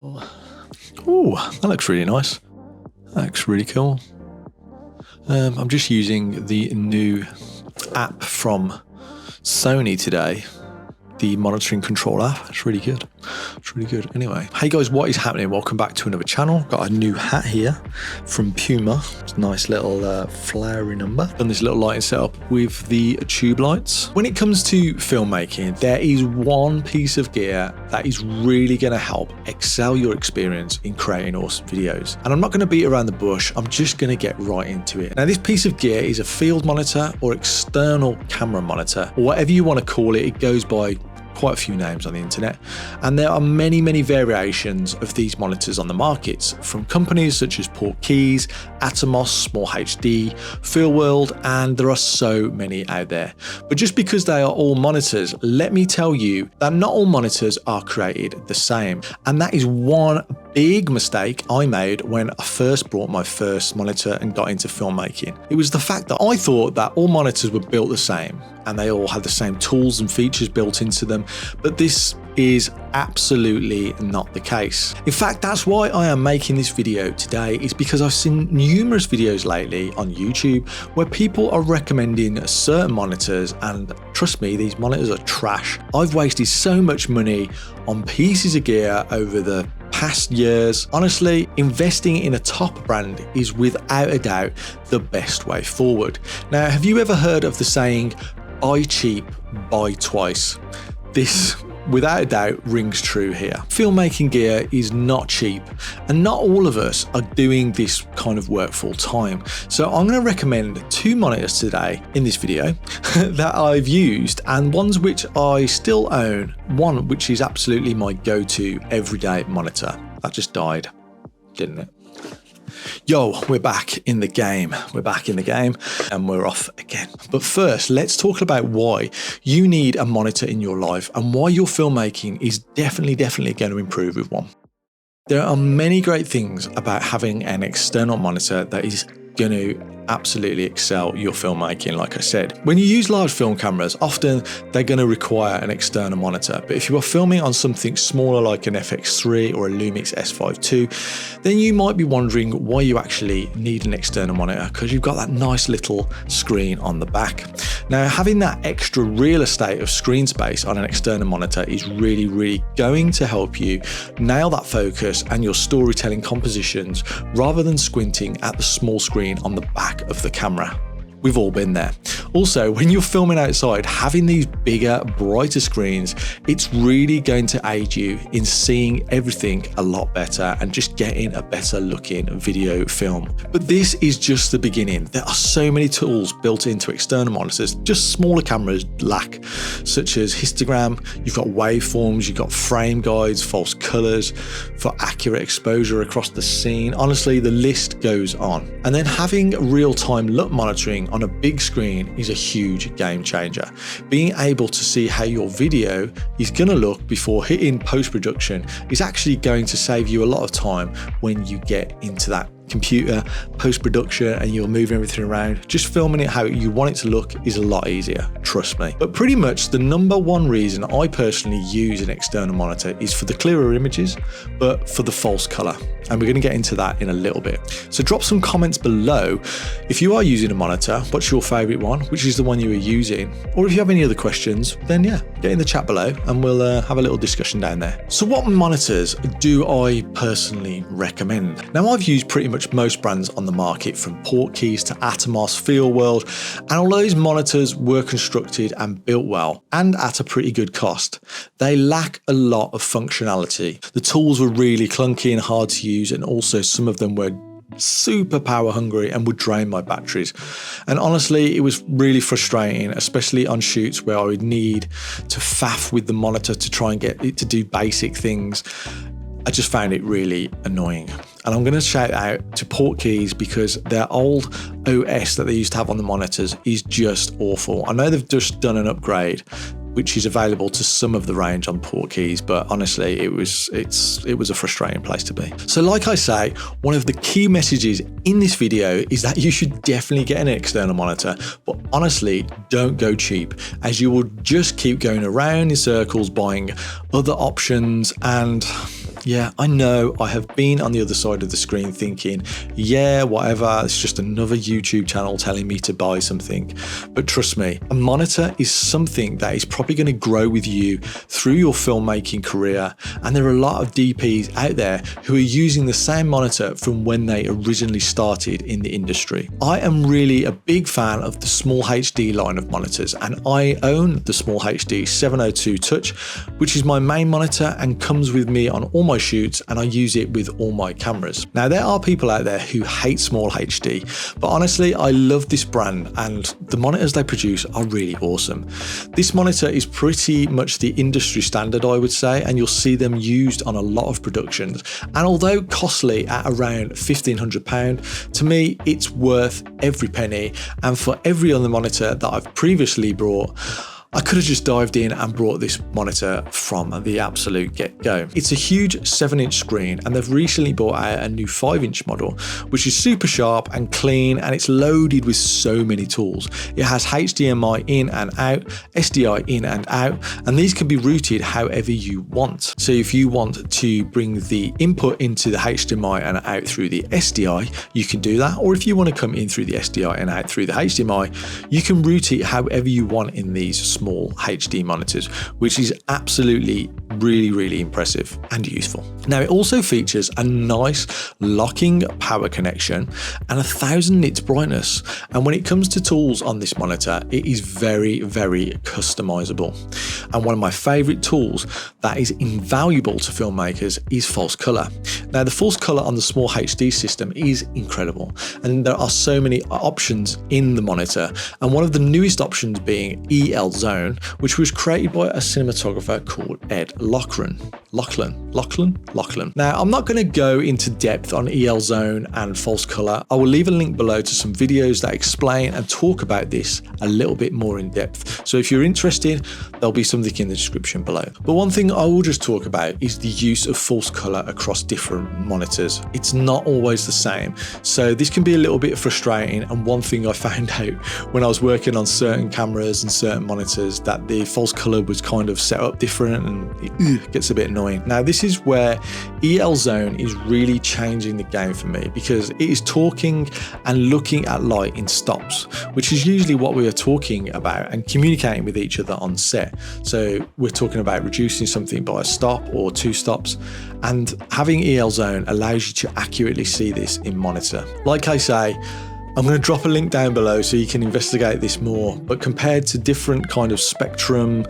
Oh, that looks really nice. That looks really cool. I'm just using the new app from Sony today, the monitoring control app. It's really good. It's really good. Anyway, hey guys, what is happening? Welcome back to another channel. Got a new hat here from Puma. It's a nice little flowery number. Done this little lighting setup with the tube lights. When it comes to filmmaking, there is one piece of gear that is really going to help excel your experience in creating awesome videos. And I'm not going to beat around the bush. I'm just going to get right into it. Now, this piece of gear is a field monitor or external camera monitor, or whatever you want to call it. It goes by quite a few names on the internet, and there are many variations of these monitors on the markets from companies such as Portkeys, Atomos, SmallHD, FieldWorld, and there are so many out there. But just because they are all monitors, let me tell you that not all monitors are created the same, and that is one big mistake I made when I first bought my first monitor and got into filmmaking. It was the fact that I thought that all monitors were built the same and they all had the same tools and features built into them, but this is absolutely not the case. In fact, that's why I am making this video today, is because I've seen numerous videos lately on YouTube where people are recommending certain monitors, and trust me, these monitors are trash. I've wasted so much money on pieces of gear over the past years. Honestly, investing in a top brand is without a doubt the best way forward. Now, have you ever heard of the saying, buy cheap, buy twice? This, without a doubt, rings true here. Filmmaking gear is not cheap, and not all of us are doing this kind of work full time. So I'm going to recommend two monitors today in this video that I've used, and ones which I still own, one which is absolutely my go-to everyday monitor. That just died, didn't it? Yo, we're back in the game. We're back in the game and we're off again. But first, let's talk about why you need a monitor in your life and why your filmmaking is definitely going to improve with one. There are many great things about having an external monitor that is going to absolutely excel your filmmaking. Like I said, when you use large film cameras, often they're going to require an external monitor. But if you are filming on something smaller like an FX3 or a Lumix S5 II, then you might be wondering why you actually need an external monitor, because you've got that nice little screen on the back. Now, having that extra real estate of screen space on an external monitor is really going to help you nail that focus and your storytelling compositions, rather than squinting at the small screen on the back of the camera. We've all been there. Also, when you're filming outside, having these bigger, brighter screens, it's really going to aid you in seeing everything a lot better and just getting a better looking video film. But this is just the beginning. There are so many tools built into external monitors just smaller cameras lack, such as histogram, you've got waveforms, you've got frame guides, false colors for accurate exposure across the scene. Honestly, the list goes on. And then having real-time look monitoring on a big screen is a huge game changer. Being able to see how your video is going to look before hitting post-production is actually going to save you a lot of time when you get into that computer post-production and you're moving everything around. Just filming it how you want it to look is a lot easier, trust me. But pretty much the number one reason I personally use an external monitor is for the clearer images, but for the false color. And we're going to get into that in a little bit. So drop some comments below if you are using a monitor, what's your favorite one, which is the one you are using, or if you have any other questions, then yeah, get in the chat below and we'll have a little discussion down there. So what monitors do I personally recommend? Now, I've used pretty much most brands on the market, from Portkeys to Atomos, FieldWorld, and although these monitors were constructed and built well and at a pretty good cost, they lack a lot of functionality. The tools were really clunky and hard to use, and also some of them were super power hungry and would drain my batteries. And honestly, it was really frustrating, especially on shoots where I would need to faff with the monitor to try and get it to do basic things. I just found it really annoying. And I'm going to shout out to Portkeys because their old OS that they used to have on the monitors is just awful. I know they've just done an upgrade, which is available to some of the range on Portkeys, but honestly, it was a frustrating place to be. So like I say, one of the key messages in this video is that you should definitely get an external monitor, but honestly, don't go cheap, as you will just keep going around in circles buying other options, and Yeah, I know I have been on the other side of the screen thinking, yeah, whatever, it's just another YouTube channel telling me to buy something. But trust me, a monitor is something that is probably going to grow with you through your filmmaking career. And there are a lot of DPs out there who are using the same monitor from when they originally started in the industry. I am really a big fan of the SmallHD line of monitors, and I own the SmallHD 702 Touch, which is my main monitor and comes with me on all my shoots, and I use it with all my cameras. Now, there are people out there who hate SmallHD, but honestly, I love this brand and the monitors they produce are really awesome. This monitor is pretty much the industry standard, I would say, and you'll see them used on a lot of productions. And although costly at around £1,500, to me, it's worth every penny. And for every other monitor that I've previously brought, I could have just dived in and brought this monitor from the absolute get-go. It's a huge 7-inch screen, and they've recently brought out a new 5-inch model, which is super sharp and clean, and it's loaded with so many tools. It has HDMI in and out, SDI in and out, and these can be routed however you want. So if you want to bring the input into the HDMI and out through the SDI, you can do that. Or if you want to come in through the SDI and out through the HDMI, you can route it however you want in these small HD monitors, which is absolutely really impressive and useful. Now, it also features a nice locking power connection and 1000 nits brightness. And when it comes to tools on this monitor, it is very customizable. And one of my favorite tools that is invaluable to filmmakers is false color. Now, the false color on the SmallHD system is incredible, and there are so many options in the monitor. And one of the newest options being EL Zone, which was created by a cinematographer called Ed Lachlan. Now, I'm not going to go into depth on EL Zone and false color. I will leave a link below to some videos that explain and talk about this a little bit more in depth. So if you're interested, there'll be something in the description below. But one thing I will just talk about is the use of false color across different monitors. It's not always the same. So this can be a little bit frustrating. And one thing I found out when I was working on certain cameras and certain monitors, that the false color was kind of set up different, and it gets a bit annoying. Now, this is where EL Zone is really changing the game for me, because it is talking and looking at light in stops, which is usually what we are talking about and communicating with each other on set. So we're talking about reducing something by a stop or 2 stops, and having EL Zone allows you to accurately see this in monitor. Like I say, I'm going to drop a link down below so you can investigate this more, but compared to different kind of spectrum,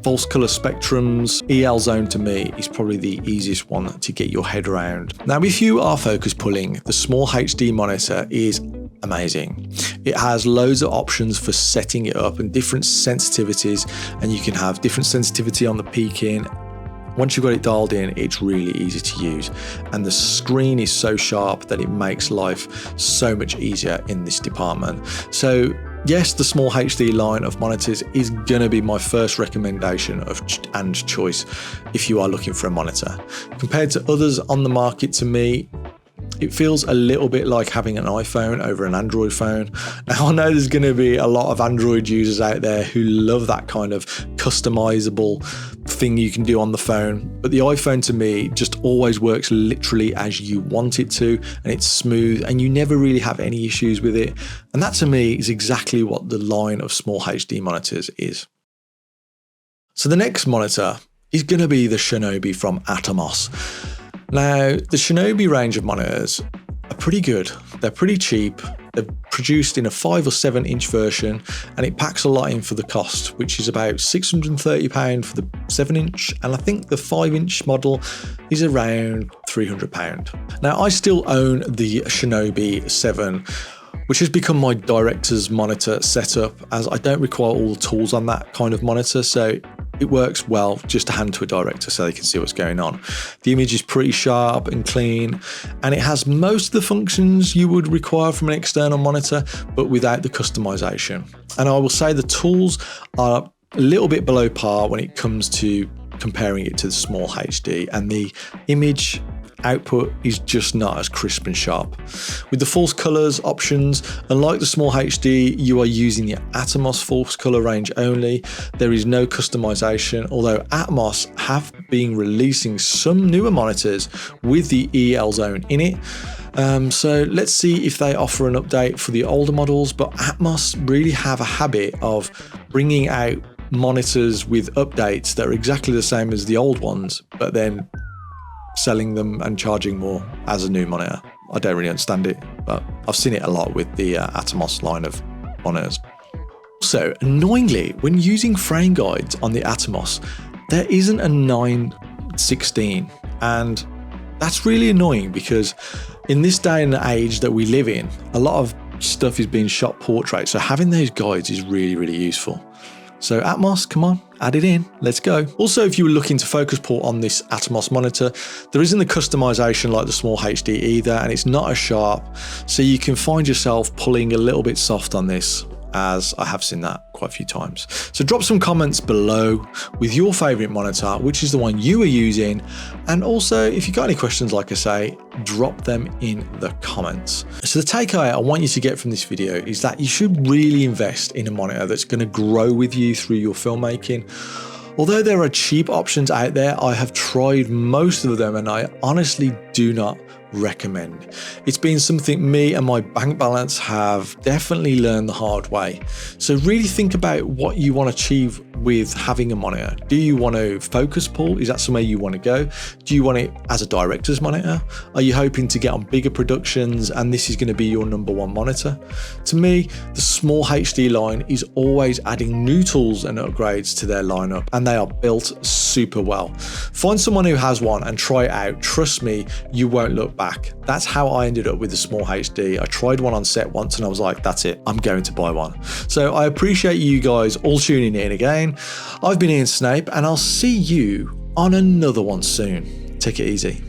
false color spectrums, EL Zone to me is probably the easiest one to get your head around. Now, if you are focus pulling, the SmallHD monitor is amazing. It has loads of options for setting it up and different sensitivities, and you can have different sensitivity on the peaking. Once you've got it dialed in, it's really easy to use, and the screen is so sharp that it makes life so much easier in this department. So yes, the SmallHD line of monitors is going to be my first recommendation and choice if you are looking for a monitor. Compared to others on the market, to me, it feels a little bit like having an iPhone over an Android phone. Now, I know there's going to be a lot of Android users out there who love that kind of customizable thing you can do on the phone, but the iPhone to me just always works literally as you want it to, and it's smooth and you never really have any issues with it. And that to me is exactly what the line of SmallHD monitors is. So the next monitor is going to be the Shinobi from Atomos. Now, the Shinobi range of monitors are pretty good. They're pretty cheap. They're produced in a 5 or 7 inch version, and it packs a lot in for the cost, which is about £630 for the 7 inch. And I think the 5 inch model is around £300. Now, I still own the Shinobi 7, which has become my director's monitor setup, as I don't require all the tools on that kind of monitor. So it works well just to hand to a director so they can see what's going on. The image is pretty sharp and clean, and it has most of the functions you would require from an external monitor, but without the customization. And I will say the tools are a little bit below par when it comes to comparing it to the SmallHD, and the image output is just not as crisp and sharp. With the false colors options, unlike the SmallHD, you are using the Atomos false color range only. There is no customization, although Atomos have been releasing some newer monitors with the EL zone in it. So let's see if they offer an update for the older models, but Atomos really have a habit of bringing out monitors with updates that are exactly the same as the old ones, but then selling them and charging more as a new monitor. I don't really understand it, but I've seen it a lot with the Atomos line of monitors. Also, annoyingly, when using frame guides on the Atomos, there isn't a 9/16, and that's really annoying because in this day and age that we live in, a lot of stuff is being shot portrait, so having those guides is really, really useful. So Atomos, come on, add it in, let's go. Also, if you were looking to focus pull on this Atomos monitor, there isn't the customization like the SmallHD either, and it's not as sharp, so you can find yourself pulling a little bit soft on this, as I have seen that quite a few times. So drop some comments below with your favorite monitor, which is the one you are using. And also, if you've got any questions, like I say, drop them in the comments. So the takeaway I want you to get from this video is that you should really invest in a monitor that's going to grow with you through your filmmaking. Although there are cheap options out there, I have tried most of them and I honestly do not recommend. It's been something me and my bank balance have definitely learned the hard way. So really think about what you want to achieve with having a monitor. Do you want to focus pull? Is that somewhere you want to go? Do you want it as a director's monitor? Are you hoping to get on bigger productions and this is going to be your #1 monitor? To me, the SmallHD line is always adding new tools and upgrades to their lineup, and they are built super well. Find someone who has one and try it out. Trust me, you won't look back. That's how I ended up with the SmallHD. I tried one on set once and I was like, that's it, I'm going to buy one. So I appreciate you guys all tuning in again. I've been Ian Snape and I'll see you on another one soon. Take it easy.